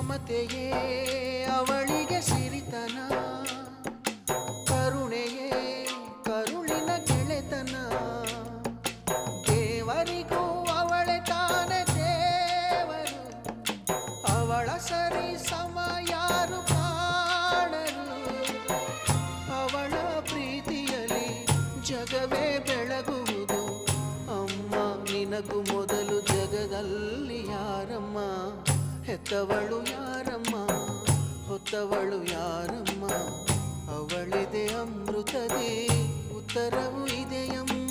ಮಮತೆಯೇ ಅವಳಿಗೆ ಸಿರಿತನ, ಕರುಣೆಯೇ ಕರುಳಿನ ಗೆಳೆತನ. ದೇವರಿಗೂ ಅವಳೆ ತಾನೆ ದೇವರು, ಅವಳ ಸರಿ ಸಮ ಯಾರು ಕಾಣರು. ಅವಳ ಪ್ರೀತಿಯಲ್ಲಿ ಜಗವೇ ಬೆಳಗುವುದು. ಅಮ್ಮ ನಿನಗೂ ಮೊದಲು ಜಗದಲ್ಲಿ ಯಾರಮ್ಮ, ಹೆತ್ತವಳು ಯಾರಮ್ಮ, ಹೊತ್ತವಳು ಯಾರಮ್ಮ. ಅವಳಿದೆ ಅಮೃತದೇ ಉತ್ತರವು ಇದೆಯಮ್ಮ.